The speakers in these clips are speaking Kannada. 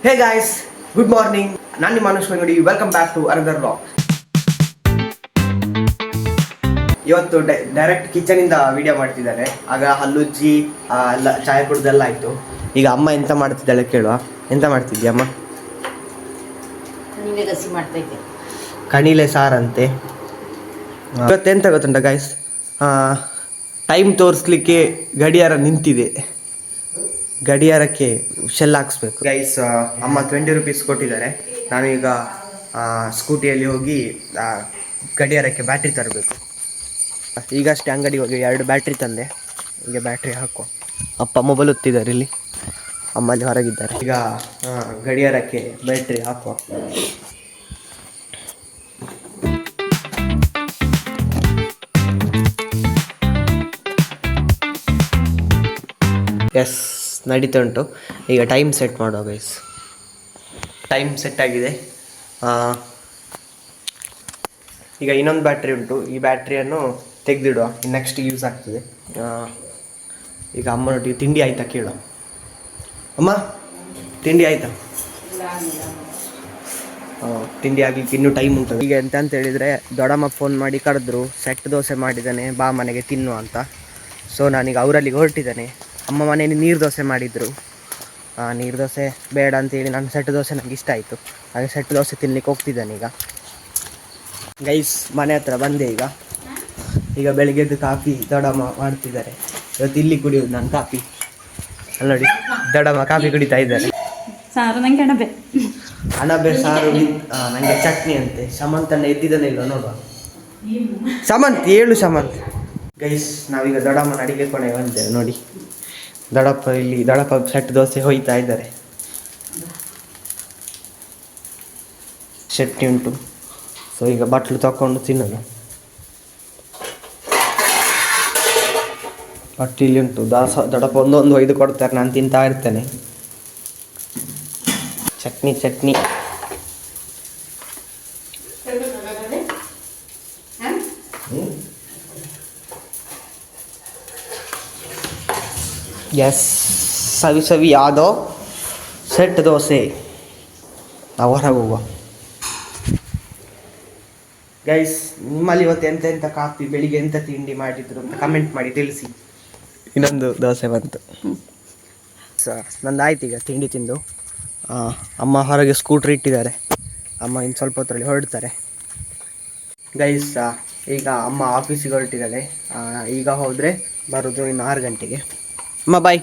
Hey guys, good morning. ನಾನು ನಿಮ್ಮ ಅನುಷ್ ನೋಡಿ. Welcome back to another vlog. ಇವತ್ತು ಡೈರೆಕ್ಟ್ ಕಿಚನಿಂದ ವಿಡಿಯೋ ಮಾಡ್ತಿದ್ದಾರೆ. ಆಗ ಹಲ್ಲುಜ್ಜಿ ಎಲ್ಲ ಚಾಯ್ ಕುಡ್ದೆಲ್ಲ ಆಯಿತು. ಈಗ ಅಮ್ಮ ಎಂತ ಮಾಡ್ತಿದ್ದಾಳೆ ಕೇಳುವ. ಎಂತ ಮಾಡ್ತಿದ್ಯಾ ಅಮ್ಮ? ಕಣಿಲೆ ಸಾರಂತೆ. ಇವತ್ತೆಂತ ಗೊತ್ತುಂಟ ಗಾಯ್ಸ್, ಟೈಮ್ ತೋರಿಸ್ಲಿಕ್ಕೆ ಗಡಿಯಾರ ನಿಂತಿದೆ. ಗಡಿಯಾರಕ್ಕೆ ಶೆಲ್ ಹಾಕ್ಸ್ಬೇಕು ಗೈಸ್. ಅಮ್ಮ 20 ರೂಪೀಸ್ ಕೊಟ್ಟಿದ್ದಾರೆ. ನಾನೀಗ ಸ್ಕೂಟಿಯಲ್ಲಿ ಹೋಗಿ ಗಡಿಯಾರಕ್ಕೆ ಬ್ಯಾಟ್ರಿ ತರಬೇಕು. ಈಗಷ್ಟೇ ಅಂಗಡಿಗೆ ಹೋಗಿ 2 ಬ್ಯಾಟ್ರಿ ತಂದೆ. ಈಗ ಬ್ಯಾಟ್ರಿ ಹಾಕುವ. ಅಪ್ಪ ಮೊಬೈಲ್ ಒತ್ತಿದ್ದಾರೆ, ಇಲ್ಲಿ ಅಮ್ಮಲ್ಲಿ ಹೊರಗಿದ್ದಾರೆ. ಈಗ ಗಡಿಯಾರಕ್ಕೆ ಬ್ಯಾಟ್ರಿ ಹಾಕುವ. ಎಸ್, ನಡೀತಾ ಉಂಟು. ಈಗ ಟೈಮ್ ಸೆಟ್ ಮಾಡುವ ಗೈಸ್. ಟೈಮ್ ಸೆಟ್ ಆಗಿದೆ. ಈಗ ಇನ್ನೊಂದು ಬ್ಯಾಟ್ರಿ ಉಂಟು. ಈ ಬ್ಯಾಟ್ರಿಯನ್ನು ತೆಗೆದಿಡುವ, ನೆಕ್ಸ್ಟ್ ಯೂಸ್ ಆಗ್ತದೆ. ಈಗ ಅಮ್ಮನೊಟ್ಟಿಗೆ ತಿಂಡಿ ಆಯಿತಾ ಕೇಳು. ಅಮ್ಮ, ತಿಂಡಿ ಆಯಿತಾ? ತಿಂಡಿ ಆಗಲಿಕ್ಕೆ ಇನ್ನೂ ಟೈಮ್ ಉಂಟು. ಈಗ ಎಂತ ಅಂತ ಹೇಳಿದರೆ, ದೊಡ್ಡಮ್ಮ ಫೋನ್ ಮಾಡಿ ಕರೆದ್ರು, ಸೆಟ್ ದೋಸೆ ಮಾಡಿದ್ದಾನೆ, ಬಾ ಮನೆಗೆ ತಿನ್ನು ಅಂತ. ಸೊ ನಾನೀಗ ಅವರಲ್ಲಿಗೆ ಹೊರಟಿದ್ದಾನೆ. ಅಮ್ಮ ಮನೆಯಲ್ಲಿ ನೀರು ದೋಸೆ ಮಾಡಿದರು. ನೀರು ದೋಸೆ ಬೇಡ ಅಂತೇಳಿ ನಾನು ಸೆಟ್ ದೋಸೆ ನನಗೆ ಇಷ್ಟ ಆಯಿತು. ಹಾಗೆ ಸೆಟ್ ದೋಸೆ ತಿನ್ಲಿಕ್ಕೆ ಹೋಗ್ತಿದ್ದಾನೆ. ಈಗ ಗೈಸ್ ಮನೆ ಹತ್ರ ಬಂದೆ. ಈಗ ಬೆಳಿಗ್ಗೆದ್ದು ಕಾಫಿ ದೊಡ್ಡಮ್ಮ ಮಾಡ್ತಿದ್ದಾರೆ. ಇವತ್ತು ಇಲ್ಲಿ ಕುಡಿಯೋದು ನಾನು ಕಾಫಿ. ಅಲ್ಲಿ ನೋಡಿ, ದೊಡ್ಡಮ್ಮ ಕಾಫಿ ಕುಡಿತಾ ಇದ್ದಾರೆ. ಸಾರು ನಂಗೆ ಅಣಬೆ ಸಾರು, ನನಗೆ ಚಟ್ನಿ ಅಂತೆ. ಶಮಂತನ ಎದ್ದಿದ್ದಾನೆ ಇಲ್ಲ ನೋಡುವ. ಶಮಂತ್ ಹೇಳು ಶಮಂತ್. ಗೈಸ್ ನಾವೀಗ ದೊಡ್ಡಮ್ಮನ ಅಡಿಗೆ ಕೊನೆ ಬಂದಿದ್ದೇವೆ ನೋಡಿ. ದೊಡ್ಡಪ್ಪ ಸೆಟ್ ದೋಸೆ ಹೊಯ್ತಾ ಇದ್ದಾರೆ. ಚಟ್ನಿ ಉಂಟು. ಸೊ ಈಗ ಬಟ್ಲು ತಗೊಂಡು ತಿನ್ನೋಣ. ಬಟ್ಲು ಇಲ್ಲಿ ಉಂಟು. ದೊಡ್ಡಪ್ಪ ಒಂದೊಂದು ಒಯ್ದು ಕೊಡ್ತಾರೆ, ನಾನು ತಿಂತಾ ಇರ್ತೇನೆ. ಚಟ್ನಿ ಎಸ್, ಸವಿ ಯಾದೋ ಸೆಟ್ ದೋಸೆ. ನಾವು ಹೊರಗೆ ಹೋಗುವ. ಗೈಸ್, ನಿಮ್ಮಲ್ಲಿ ಇವತ್ತು ಎಂತ ಕಾಫಿ, ಬೆಳಿಗ್ಗೆ ಎಂತ ತಿಂಡಿ ಮಾಡಿದ್ರು ಅಂತ ಕಮೆಂಟ್ ಮಾಡಿ ತಿಳಿಸಿ. ಇನ್ನೊಂದು ದೋಸೆ ಬಂತು. ನಂದು ಆಯ್ತು ಈಗ ತಿಂಡಿ ತಿಂದು. ಅಮ್ಮ ಹೊರಗೆ ಸ್ಕೂಟ್ರ್ ಇಟ್ಟಿದ್ದಾರೆ. ಅಮ್ಮ ಇನ್ನು ಸ್ವಲ್ಪ ಹೊತ್ತರಲ್ಲಿ ಹೊರಡ್ತಾರೆ. ಗೈಸ್ ಈಗ ಅಮ್ಮ ಆಫೀಸಿಗೆ ಹೊರಟಿದ್ದಾಳೆ. ಈಗ ಹೋದರೆ ಬರೋದು ಇನ್ನು 6 ಗಂಟೆಗೆ. ಅಮ್ಮ ಬಾಯ್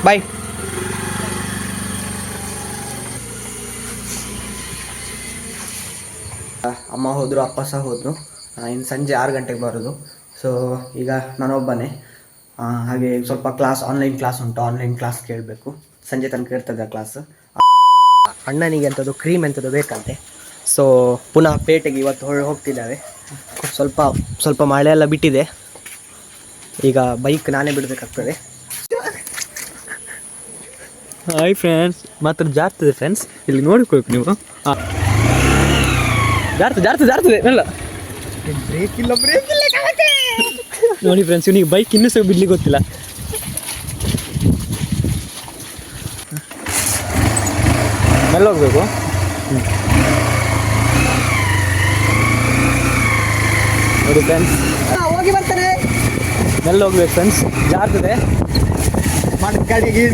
ಬಾಯ್. ಅಮ್ಮ ಹೋದರು, ಅಪ್ಪ ಸಹ ಹೋದರು. ಇನ್ನು ಸಂಜೆ 6 ಗಂಟೆಗೆ ಬರೋದು. ಸೊ ಈಗ ನಾನೊಬ್ಬನೇ. ಹಾಗೆ ಸ್ವಲ್ಪ ಆನ್ಲೈನ್ ಕ್ಲಾಸ್ ಉಂಟು. ಆನ್ಲೈನ್ ಕ್ಲಾಸ್ ಕೇಳಬೇಕು. ಸಂಜೆ ತನಕ ಇರ್ತದೆ ಕ್ಲಾಸ್. ಅಣ್ಣನಿಗೆ ಎಂಥದ್ದು ಕ್ರೀಮ್ ಎಂಥದ್ದು ಬೇಕಂತೆ. ಸೊ ಪುನಃ ಪೇಟೆಗೆ ಇವತ್ತು ಹೋಗ್ತಿದ್ದಾವೆ. ಸ್ವಲ್ಪ ಮಳೆ ಎಲ್ಲ ಬಿಟ್ಟಿದೆ. ಈಗ ಬೈಕ್ ನಾನೇ ಬಿಡಬೇಕಾಗ್ತದೆ. ಹಾಯ್ ಫ್ರೆಂಡ್ಸ್, ಮಾತ್ರ ಜಾರ್ತದೆ ಫ್ರೆಂಡ್ಸ್, ಇಲ್ಲಿ ನೋಡ್ಕೋಬೇಕು ನೀವು. ಜಾರ್ತದೆ ಅಲ್ಲ, ಬ್ರೇಕ್ ಇಲ್ಲ ನೋಡಿ ಫ್ರೆಂಡ್ಸ್, ಇವನಿಗೆ ಬೈಕ್ ಇನ್ನೂ ಸಹ ಬಿಡ್ಲಿಕ್ಕೆ ಗೊತ್ತಿಲ್ಲ. ಮೇಲೆ ಹೋಗ್ಬೇಕು. ನೋಡಿ ಫ್ರೆಂಡ್ಸ್, ಹೋಗಿ ಬರ್ತಾರೆ. ಮೇಲೆ ಹೋಗ್ಬೇಕು ಫ್ರೆಂಡ್ಸ್, ಜಾರ್ತದೆ.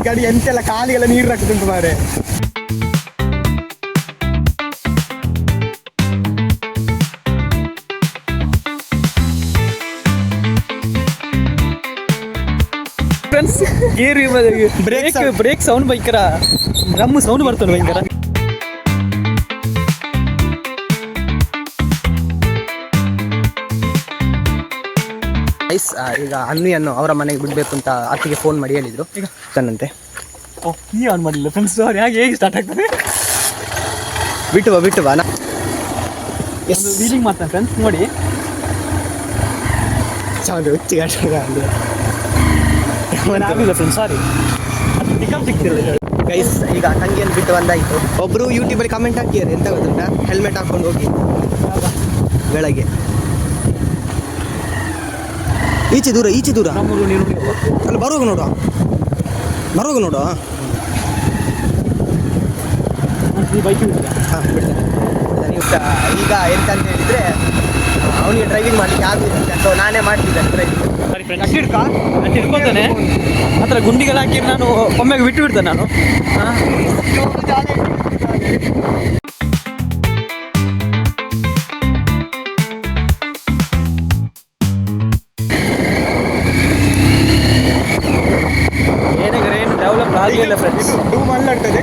ಗಾಡಿ ಎಂತೆಲ್ಲ ಕಾಲಿಗೆಲ್ಲ ನೀರು ಹಾಕುದುಂಟು ಮಾರೆ. ಫ್ರೆಂಡ್ಸ್, ಬ್ರೇಕ್ ಸೌಂಡ್ ಭಯಂಕರ, ಡ್ರಮ್ ಸೌಂಡ್ ಬರ್ತದೆ ಭಯಂಕರ. ಈಗ ಅನ್ನಿಯನ್ನು ಅವರ ಮನೆಗೆ ಬಿಡಬೇಕು ಅಂತ ಅತ್ತಿಗೆ ಫೋನ್ ಮಾಡಿ ಹೇಳಿದರು. ಈಗ ತನ್ನಂತೆ ನೀ ಆನ್ ಮಾಡಿಲ್ಲ ಫ್ರೆಂಡ್ಸ್. ಹೇಗೆ ಸ್ಟಾರ್ಟ್ ಆಗ್ತದೆ? ಬಿಟ್ಟು ಬಾ. ಒಂದು ವೀಲಿಂಗ್ ಮಾಡ್ತಾನೆ ಫ್ರೆಂಡ್ಸ್, ನೋಡಿ. ಆಗಿಲ್ಲ ಫ್ರೆಂಡ್ಸ್, ಸಾರಿ, ಸಿಕ್ತಿಲ್ಲ ಗೈಸ್. ಈಗ ತಂಗಿಯನ್ನು ಬಿಟ್ಟು ಬಂದಾಯಿತು. ಒಬ್ಬರು ಯೂಟ್ಯೂಬಲ್ಲಿ ಕಮೆಂಟ್ ಹಾಕಿದ್ದಾರೆ, ಎಂತ ಗೊತ್ತುಂಟ, ಹೆಲ್ಮೆಟ್ ಹಾಕ್ಕೊಂಡು ಹೋಗಿ ಬೆಳಗ್ಗೆ. ಈಚೆ ದೂರ ನೀನು ಅಲ್ಲಿ ಬರುವಾಗ ನೋಡುವ. ಬರುವಾಗ ನೋಡು. ಬೈಕ್ ಹಾಂ ಬಿಡ್ತೇನೆ. ಈಗ ಎಂತಂತ ಹೇಳಿದರೆ ಅವನಿಗೆ ಡ್ರೈವಿಂಗ್ ಮಾಡಲಿಕ್ಕೆ ಆಗುದಿಲ್ಲ, ಸೊ ನಾನೇ ಮಾಡ್ತಿದ್ದೇನೆ ಡ್ರೈವಿಂಗ್. ಸರಿ ಫ್ರೆಂಡ್ಸ್, ಅಷ್ಟು ಹಿಡ್ಕೊತಾನೆ ಆ ಥರ ಗುಂಡಿಗೆಲ್ಲ ಹಾಕಿ ನಾನು ಒಮ್ಮೆಗೆ ಬಿಟ್ಟು ಬಿಡ್ತೇನೆ ನಾನು. ಏನು ಡೆವಲಪ್ ಆಗಲಿಲ್ಲ ಫ್ರೆಂಡ್ಸ್. ಡೂಮ್ ಅಲ್ಲಾಡ್ತದೆ.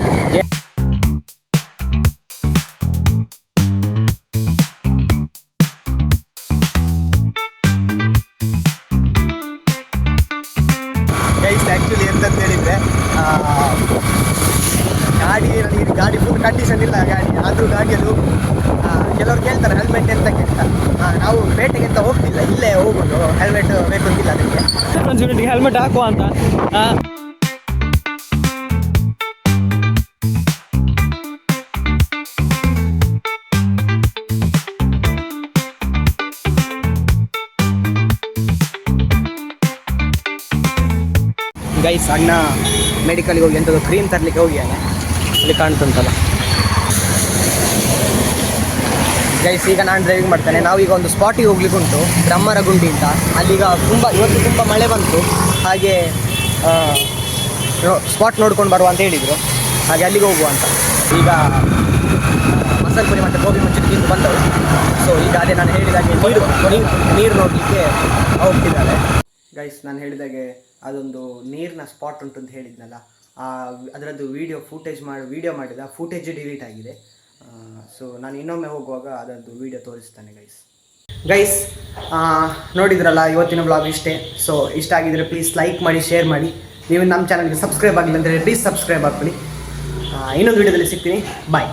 ಗೈಸ್ ಆ್ಯಕ್ಚುಲಿ ಎಂತಂತ ಹೇಳಿದರೆ ಗಾಡಿ ಫುಲ್ ಕಂಡೀಷನ್ ಇಲ್ಲ ಗಾಡಿ, ಆದರೂ ಗಾಡಿಯದು ಕೆಲವ್ರು ಕೇಳ್ತಾರೆ ಹೆಲ್ಮೆಟ್ ಎಂತಕ್ಕೆ ಅಂತ. ನಾವು ಪೇಟೆಗೆ ಅಂತ ಹೋಗ್ತಿಲ್ಲ, ಇಲ್ಲೇ ಹೋಗೋದು, ಹೆಲ್ಮೆಟ್ ಬೇಕು ಅಂತಿಲ್ಲ ಅದಕ್ಕೆ. ಹೆಲ್ಮೆಟ್ ಹಾಕುವ ಅಂತ. ಗೈಸ್ ಅಣ್ಣ ಮೆಡಿಕಲ್ಗೆ ಹೋಗಿ ಎಂಥದ್ದು ಕ್ರೀಮ್ ತರಲಿಕ್ಕೆ ಹೋಗಿಯಾನೆ, ಇಲ್ಲಿ ಕಾಣ್ತಂತಲ್ಲ ಗೈಸ್. ಈಗ ನಾನು ಡ್ರೈವಿಂಗ್ ಮಾಡ್ತೇನೆ. ನಾವೀಗ ಒಂದು ಸ್ಪಾಟಿಗೆ ಹೋಗ್ಲಿಕ್ಕೆ ಉಂಟು, ಬ್ರಹ್ಮರಗುಂಡಿ ಅಂತ. ಅಲ್ಲಿಗ ಇವತ್ತು ತುಂಬ ಮಳೆ ಬಂತು, ಹಾಗೆ ಸ್ಪಾಟ್ ನೋಡ್ಕೊಂಡು ಬರುವ ಅಂತ ಹೇಳಿದರು, ಹಾಗೆ ಅಲ್ಲಿಗೆ ಹೋಗುವ ಅಂತ. ಈಗ ಮಸಾಲೆ ಪುರಿ ಮತ್ತು ಗೋಬಿ ಮುಂಚೆ ತಿಂದು ಬಂದವರು. ಸೊ ಈಗ ಅದೇ ನಾನು ಹೇಳಿದಾಗೆ ನೀರು ನೋಡಲಿಕ್ಕೆ ಹೋಗ್ತಿದ್ದಾರೆ ಗೈಸ್. ನಾನು ಹೇಳಿದಾಗೆ ಅದೊಂದು ನೀರಿನ ಸ್ಪಾಟ್ ಉಂಟು ಅಂತ ಹೇಳಿದ್ನಲ್ಲ, ಅದರದ್ದು ವಿಡಿಯೋ ಮಾಡಿದ ಫೂಟೇಜ್ ಡಿಲೀಟ್ ಆಗಿದೆ. ಸೊ ನಾನು ಇನ್ನೊಮ್ಮೆ ಹೋಗುವಾಗ ಅದರದ್ದು ವಿಡಿಯೋ ತೋರಿಸ್ತಾನೆ ಗೈಸ್. ನೋಡಿದ್ರಲ್ಲ ಇವತ್ತಿನ ಬ್ಲಾಗ್ ಇಷ್ಟೇ. ಸೊ ಇಷ್ಟ ಆಗಿದ್ರೆ ಪ್ಲೀಸ್ ಲೈಕ್ ಮಾಡಿ, ಶೇರ್ ಮಾಡಿ. ನೀವು ನಮ್ಮ ಚಾನಲ್ಗೆ ಸಬ್ಸ್ಕ್ರೈಬ್ ಆಗಿಲ್ಲ ಅಂದರೆ ಪ್ಲೀಸ್ ಸಬ್ಸ್ಕ್ರೈಬ್ ಆಗ್ಕೊಳ್ಳಿ. ಇನ್ನೊಂದು ವಿಡಿಯೋದಲ್ಲಿ ಸಿಗ್ತೀನಿ. ಬಾಯ್.